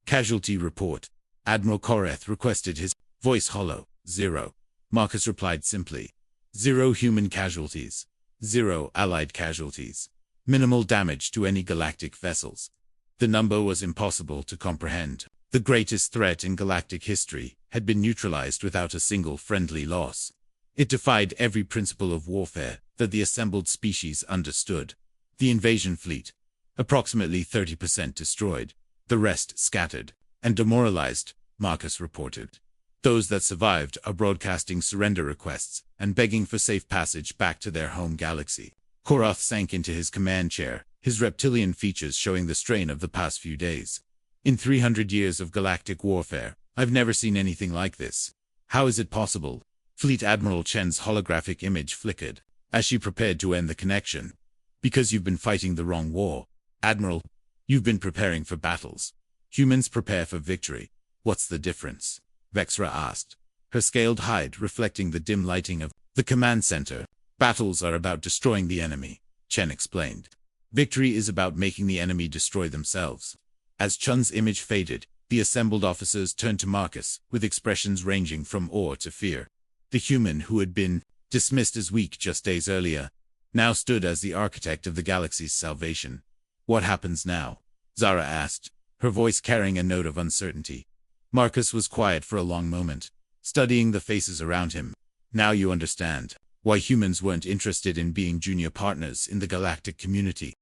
Casualty report. Admiral Korath requested, his voice hollow. 0. Marcus replied simply. 0 human casualties. 0 allied casualties. Minimal damage to any galactic vessels. The number was impossible to comprehend. The greatest threat in galactic history had been neutralized without a single friendly loss. It defied every principle of warfare that the assembled species understood. The invasion fleet, approximately 30% destroyed, the rest scattered and demoralized, Marcus reported. Those that survived are broadcasting surrender requests and begging for safe passage back to their home galaxy. Korath sank into his command chair, his reptilian features showing the strain of the past few days. In 300 years of galactic warfare, I've never seen anything like this. How is it possible? Fleet Admiral Chen's holographic image flickered as she prepared to end the connection. Because you've been fighting the wrong war, Admiral. You've been preparing for battles. Humans prepare for victory. What's the difference? Vexra asked. her scaled hide reflecting the dim lighting of the command center. Battles are about destroying the enemy, Chen explained. Victory is about making the enemy destroy themselves. As Chun's image faded, the assembled officers turned to Marcus, with expressions ranging from awe to fear. The human who had been dismissed as weak just days earlier now stood as the architect of the galaxy's salvation. What happens now? Zara asked, her voice carrying a note of uncertainty. Marcus was quiet for a long moment, studying the faces around him. Now you understand why humans weren't interested in being junior partners in the galactic community.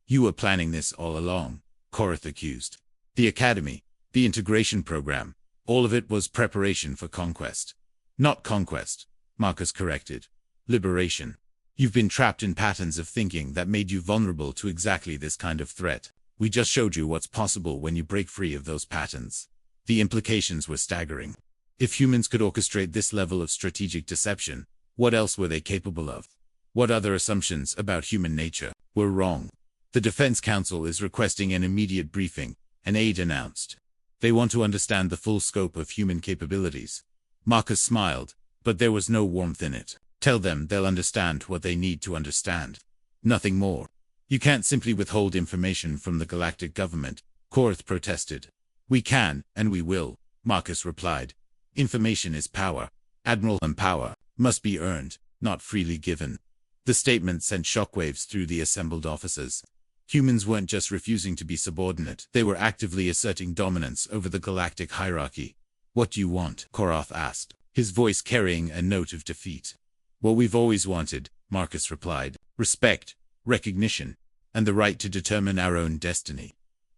You were planning this all along, Korath accused. The academy, the integration program, all of it was preparation for conquest. Not conquest, Marcus corrected. Liberation. You've been trapped in patterns of thinking that made you vulnerable to exactly this kind of threat. We just showed you what's possible when you break free of those patterns. The implications were staggering. If humans could orchestrate this level of strategic deception, what else were they capable of? What other assumptions about human nature were wrong? The Defense Council is requesting an immediate briefing, an aide announced. They want to understand the full scope of human capabilities. Marcus smiled, but there was no warmth in it. Tell them they'll understand what they need to understand. Nothing more. You can't simply withhold information from the galactic government, Korath protested. We can, and we will, Marcus replied. Information is power. Admiral, and power must be earned, not freely given. The statement sent shockwaves through the assembled officers. Humans weren't just refusing to be subordinate, they were actively asserting dominance over the galactic hierarchy. What do you want? Korath asked, his voice carrying a note of defeat. What we've always wanted, Marcus replied. Respect, recognition, and the right to determine our own destiny.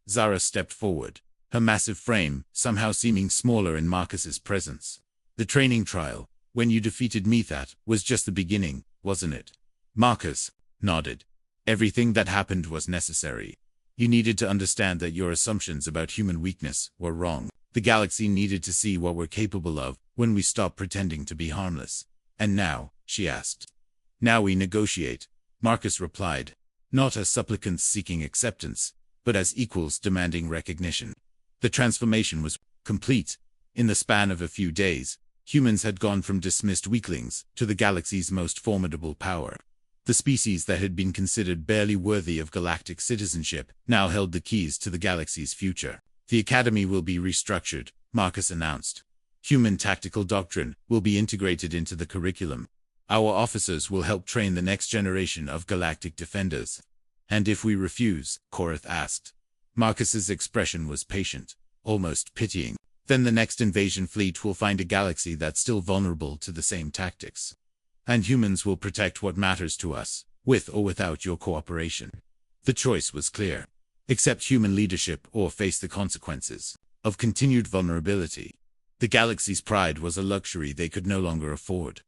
Zara stepped forward, her massive frame somehow seeming smaller in Marcus's presence. The training trial, when you defeated Methat, was just the beginning, wasn't it? Marcus nodded. Everything that happened was necessary. You needed to understand that your assumptions about human weakness were wrong. The galaxy needed to see what we're capable of when we stopped pretending to be harmless. And now, she asked. Now we negotiate, Marcus replied, not as supplicants seeking acceptance, but as equals demanding recognition. The transformation was complete. In the span of a few days, humans had gone from dismissed weaklings to the galaxy's most formidable power. The species that had been considered barely worthy of galactic citizenship now held the keys to the galaxy's future. The academy will be restructured, Marcus announced. Human tactical doctrine will be integrated into the curriculum. Our officers will help train the next generation of galactic defenders. And if we refuse? Korath asked. Marcus's expression was patient, almost pitying. Then the next invasion fleet will find a galaxy that's still vulnerable to the same tactics. And humans will protect what matters to us, with or without your cooperation. The choice was clear. Accept human leadership or face the consequences of continued vulnerability. The galaxy's pride was a luxury they could no longer afford.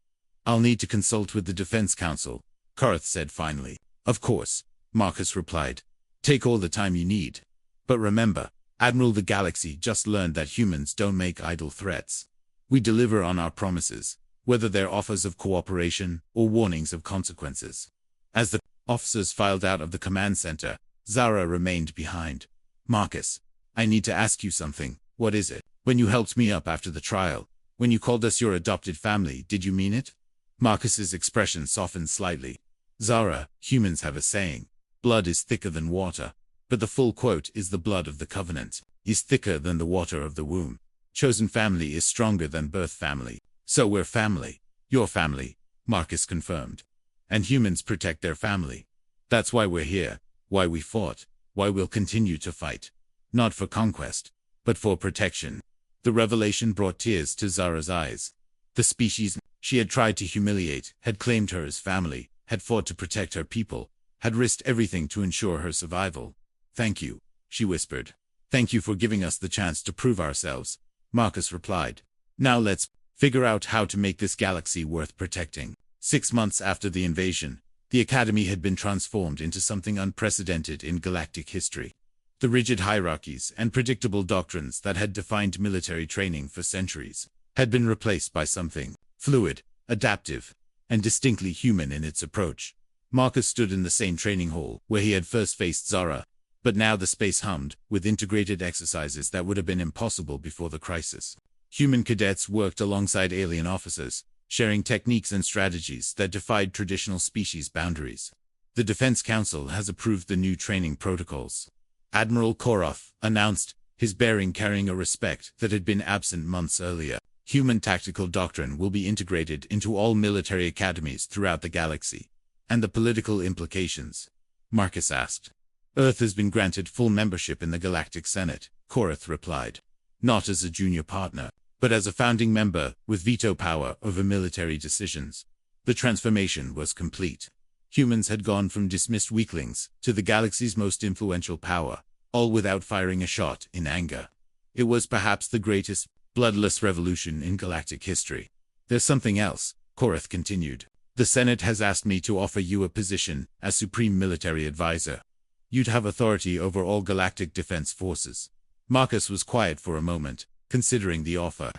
I'll need to consult with the Defense Council, Korath said finally. Of course, Marcus replied. Take all the time you need. But remember, Admiral, the galaxy just learned that humans don't make idle threats. We deliver on our promises, whether they're offers of cooperation or warnings of consequences. As the officers filed out of the command center, Zara remained behind. Marcus, I need to ask you something. What is it? When you helped me up after the trial, when you called us your adopted family, did you mean it? Marcus's expression softened slightly. Zara, humans have a saying, blood is thicker than water. But the full quote is the blood of the covenant is thicker than the water of the womb. Chosen family is stronger than birth family. So we're family. Your family, Marcus confirmed. And humans protect their family. That's why we're here, why we fought, why we'll continue to fight. Not for conquest, but for protection. The revelation brought tears to Zara's eyes. The species she had tried to humiliate had claimed her as family, had fought to protect her people, had risked everything to ensure her survival. Thank you, she whispered. Thank you for giving us the chance to prove ourselves, Marcus replied. Now let's figure out how to make this galaxy worth protecting. 6 months after the invasion, the Academy had been transformed into something unprecedented in galactic history. The rigid hierarchies and predictable doctrines that had defined military training for centuries had been replaced by something fluid, adaptive, and distinctly human in its approach. Marcus stood in the same training hall where he had first faced Zara, but now the space hummed with integrated exercises that would have been impossible before the crisis. Human cadets worked alongside alien officers, sharing techniques and strategies that defied traditional species boundaries. The Defense Council has approved the new training protocols. Admiral Koroth announced, his bearing carrying a respect that had been absent months earlier. Human tactical doctrine will be integrated into all military academies throughout the galaxy. And the political implications? Marcus asked. Earth has been granted full membership in the Galactic Senate, Koroth replied. Not as a junior partner, but as a founding member with veto power over military decisions. The transformation was complete. Humans had gone from dismissed weaklings to the galaxy's most influential power, all without firing a shot in anger. It was perhaps the greatest, bloodless revolution in galactic history. There's something else, Koroth continued. The Senate has asked me to offer you a position as Supreme Military Advisor. You'd have authority over all galactic defense forces. Marcus was quiet for a moment, considering the offer.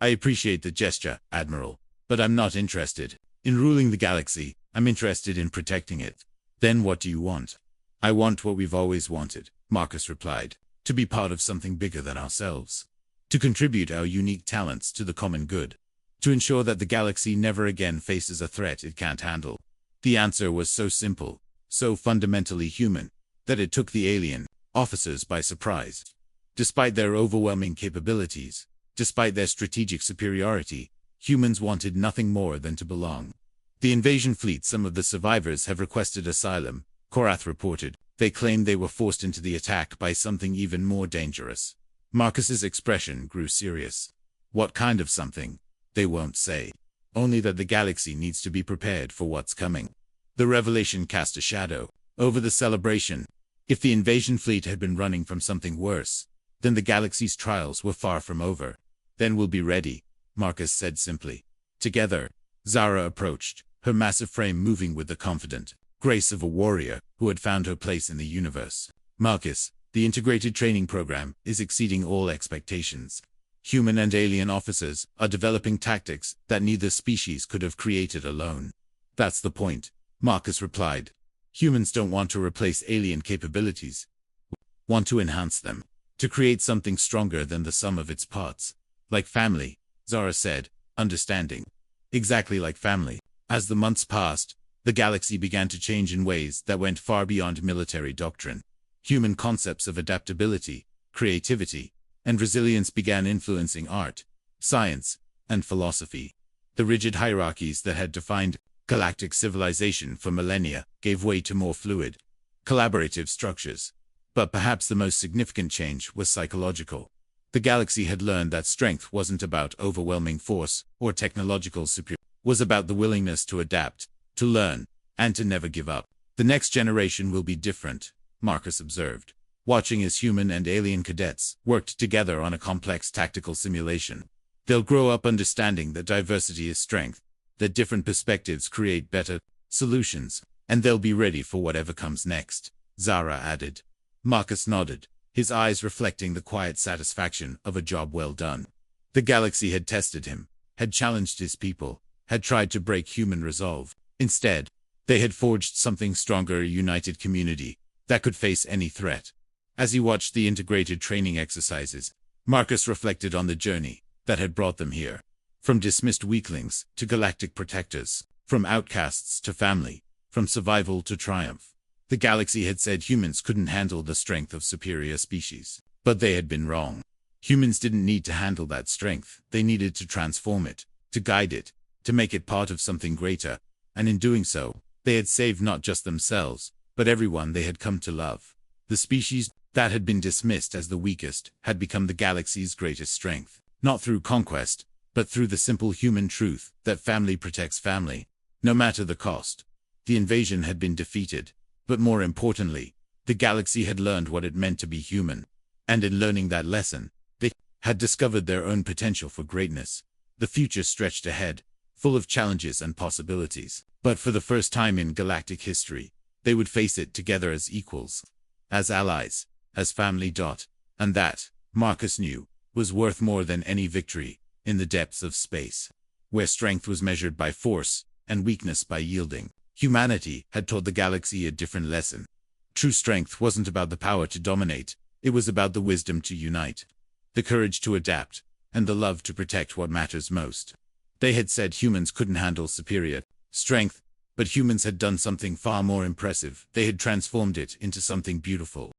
I appreciate the gesture, Admiral, but I'm not interested in ruling the galaxy. I'm interested in protecting it. Then what do you want? I want what we've always wanted, Marcus replied. To be part of something bigger than ourselves. To contribute our unique talents to the common good. To ensure that the galaxy never again faces a threat it can't handle. The answer was so simple, so fundamentally human, that it took the alien officers by surprise. Despite their overwhelming capabilities, despite their strategic superiority, humans wanted nothing more than to belong. The invasion fleet. Some of the survivors have requested asylum, Koroth reported. They claim they were forced into the attack by something even more dangerous. Marcus's expression grew serious. What kind of something? They won't say. Only that the galaxy needs to be prepared for what's coming. The revelation cast a shadow over the celebration. If the invasion fleet had been running from something worse, then the galaxy's trials were far from over. Then we'll be ready, Marcus said simply. Together, Zara approached, her massive frame moving with the confident grace of a warrior who had found her place in the universe. Marcus, the integrated training program is exceeding all expectations. Human and alien officers are developing tactics that neither species could have created alone. That's the point, Marcus replied. Humans don't want to replace alien capabilities. Want to enhance them. To create something stronger than the sum of its parts. Like family, Zara said, understanding. Exactly like family. As the months passed, the galaxy began to change in ways that went far beyond military doctrine. Human concepts of adaptability, creativity, and resilience began influencing art, science, and philosophy. The rigid hierarchies that had defined galactic civilization for millennia gave way to more fluid, collaborative structures. But perhaps the most significant change was psychological. The galaxy had learned that strength wasn't about overwhelming force or technological superiority. It was about the willingness to adapt, to learn, and to never give up. The next generation will be different, Marcus observed, watching as human and alien cadets worked together on a complex tactical simulation. They'll grow up understanding that diversity is strength, that different perspectives create better solutions, and they'll be ready for whatever comes next, Zara added. Marcus nodded, his eyes reflecting the quiet satisfaction of a job well done. The galaxy had tested him, had challenged his people, had tried to break human resolve. Instead, they had forged something stronger, a united community that could face any threat. As he watched the integrated training exercises, Marcus reflected on the journey that had brought them here. From dismissed weaklings to galactic protectors, from outcasts to family, from survival to triumph. The galaxy had said humans couldn't handle the strength of superior species. But they had been wrong. Humans didn't need to handle that strength. They needed to transform it, to guide it, to make it part of something greater. And in doing so, they had saved not just themselves, but everyone they had come to love. The species that had been dismissed as the weakest had become the galaxy's greatest strength. Not through conquest, but through the simple human truth that family protects family, no matter the cost. The invasion had been defeated, but more importantly, the galaxy had learned what it meant to be human. And in learning that lesson, they had discovered their own potential for greatness. The future stretched ahead, full of challenges and possibilities. But for the first time in galactic history, they would face it together as equals, as allies, as family. And that, Marcus knew, was worth more than any victory in the depths of space, where strength was measured by force and weakness by yielding. Humanity had taught the galaxy a different lesson. True strength wasn't about the power to dominate, it was about the wisdom to unite, the courage to adapt, and the love to protect what matters most. They had said humans couldn't handle superior strength, but humans had done something far more impressive. They had transformed it into something beautiful.